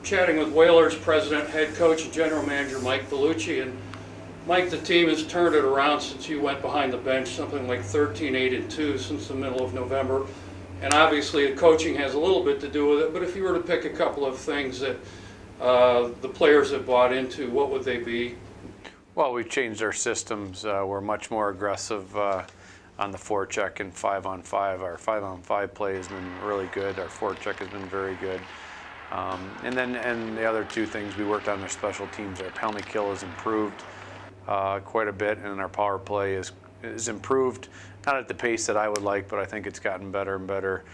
chatting with Whalers President, Head Coach, and General Manager Mike Vellucci. And Mike, the team has turned it around since you went behind the bench, something like 13-8-2 since the middle of November. And obviously the coaching has a little bit to do with it, but if you were to pick a couple of things that the players have bought into, what would they be? Well, we've changed our systems. We're much more aggressive on the forecheck and 5-on-5. Our 5-on-5 play has been really good. Our forecheck has been very good. And the other two things we worked on, our special teams. Our penalty kill has improved quite a bit, and our power play is improved. Not at the pace that I would like, but I think it's gotten better and better.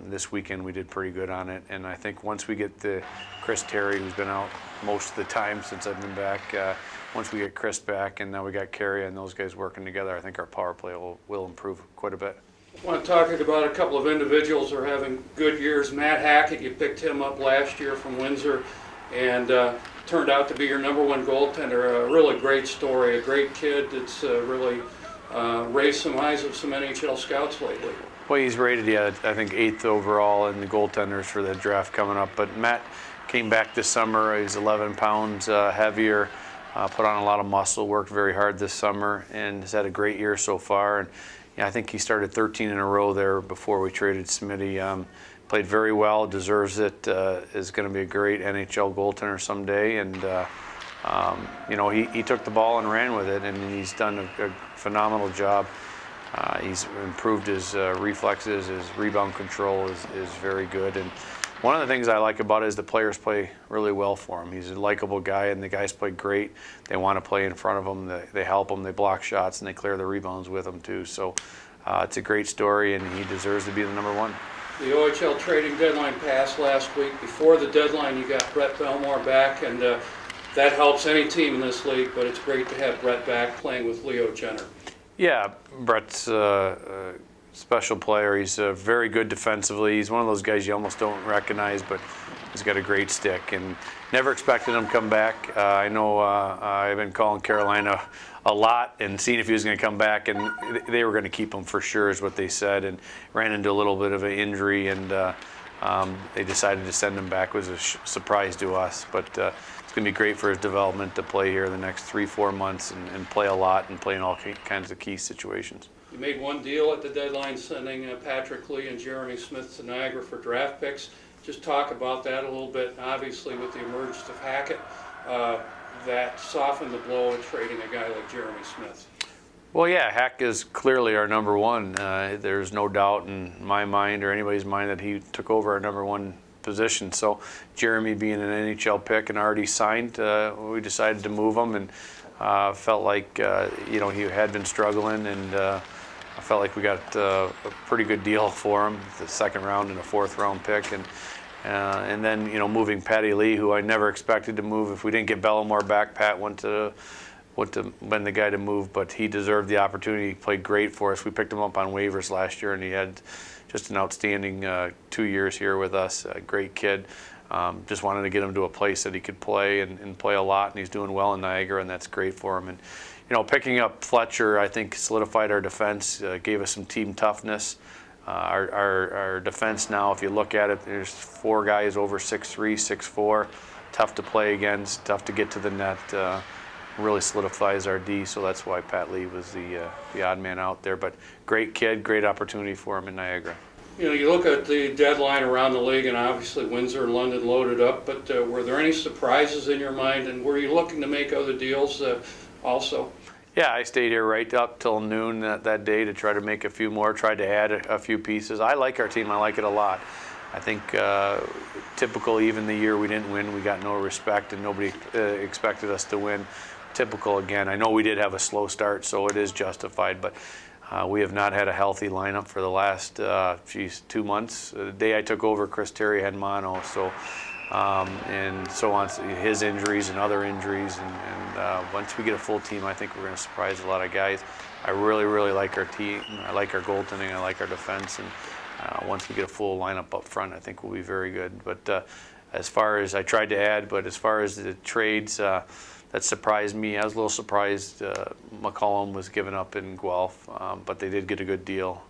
This weekend we did pretty good on it, and I think once we get the Chris Terry, who's been out most of the time since I've been back, once we get Chris back and now we got Carey and those guys working together, I think our power play will improve quite a bit. I want to talk about a couple of individuals who are having good years. Matt Hackett, you picked him up last year from Windsor and turned out to be your #1 goaltender. A really great story, a great kid that's really raised some eyes of some NHL scouts lately. Well, he's rated, I think 8th overall in the goaltenders for the draft coming up. But Matt came back this summer. He's 11 pounds heavier, put on a lot of muscle, worked very hard this summer, and has had a great year so far. And I think he started 13 in a row there before we traded Smitty. Played very well, deserves it, is going to be a great NHL goaltender someday. And he took the ball and ran with it, and he's done a phenomenal job. He's improved his reflexes, his rebound control is very good. And one of the things I like about it is the players play really well for him. He's a likable guy, and the guys play great. They want to play in front of him. They help him. They block shots, and they clear the rebounds with him too. So it's a great story, and he deserves to be the #1. The OHL trading deadline passed last week. Before the deadline, you got Brett Belmore back, and that helps any team in this league, but it's great to have Brett back playing with Leo Jenner. Yeah, Brett's a special player. He's very good defensively. He's one of those guys you almost don't recognize, but he's got a great stick. And never expected him to come back. I know I've been calling Carolina a lot and seeing if he was going to come back, and they were going to keep him for sure, is what they said. And ran into a little bit of an injury, and they decided to send him back. It was a surprise to us, but it's going to be great for his development to play here the next 3-4 months and play a lot and play in all kinds of key situations. You made one deal at the deadline, sending Patrick Lee and Jeremy Smith to Niagara for draft picks. Just talk about that a little bit. Obviously, with the emergence of Hackett, that softened the blow of trading a guy like Jeremy Smith. Well, yeah, Hack is clearly our #1. There's no doubt in my mind or anybody's mind that he took over our #1 position. So Jeremy being an NHL pick and already signed, we decided to move him, and felt like he had been struggling, and I felt like we got a pretty good deal for him, the 2nd round and a 4th round pick, and then moving Patty Lee, who I never expected to move. If we didn't get Bellemore back, Pat went to been the guy to move, but he deserved the opportunity. He played great for us. We picked him up on waivers last year, and he had just an outstanding 2 years here with us. A great kid. Just wanted to get him to a place that he could play and play a lot, and he's doing well in Niagara, and that's great for him. And picking up Fletcher, I think, solidified our defense, gave us some team toughness. Our defense now, if you look at it, there's 4 guys over 6'3", 6'4", tough to play against, tough to get to the net. Really solidifies our D, so that's why Pat Lee was the odd man out there. But great kid, great opportunity for him in Niagara. You look at the deadline around the league, and obviously Windsor and London loaded up, but were there any surprises in your mind, and were you looking to make other deals also? Yeah, I stayed here right up till noon that day to try to make a few more, tried to add a few pieces. I like our team, I like it a lot. I think typical, even the year we didn't win, we got no respect and nobody expected us to win. Typical again. I know we did have a slow start, so it is justified, but we have not had a healthy lineup for the last 2 months. The day I took over, Chris Terry had mono, so and so on. His injuries and other injuries, and once we get a full team, I think we're going to surprise a lot of guys. I really, really like our team. I like our goaltending. I like our defense, and once we get a full lineup up front, I think we'll be very good. But as far as I tried to add, but as far as the trades. That surprised me. I was a little surprised McCollum was given up in Guelph, but they did get a good deal.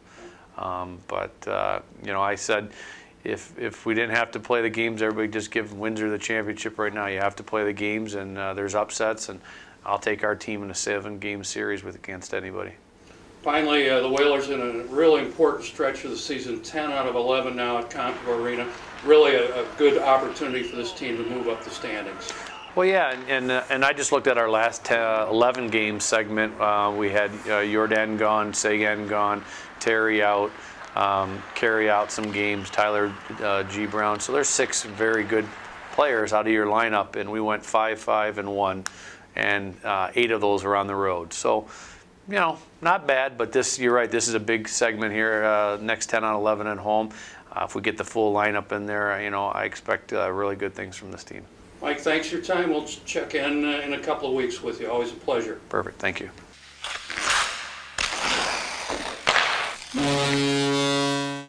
I said, if we didn't have to play the games, everybody just give Windsor the championship right now. You have to play the games, and there's upsets, and I'll take our team in a 7-game series against anybody. Finally, the Whalers in a really important stretch of the season, 10 out of 11 now at Concourse Arena. Really a good opportunity for this team to move up the standings. Well, yeah, and I just looked at our last 11 game segment. We had Jordan gone, Sagan gone, Terry out, Carey out some games, Tyler G. Brown. So there's 6 very good players out of your lineup, and we went 5-5-1, and 8 of those were on the road. So, you know, not bad, but you're right, this is a big segment here, next 10 out of 11 at home. If we get the full lineup in there, you know, I expect really good things from this team. Mike, thanks for your time. We'll check in a couple of weeks with you. Always a pleasure. Perfect. Thank you.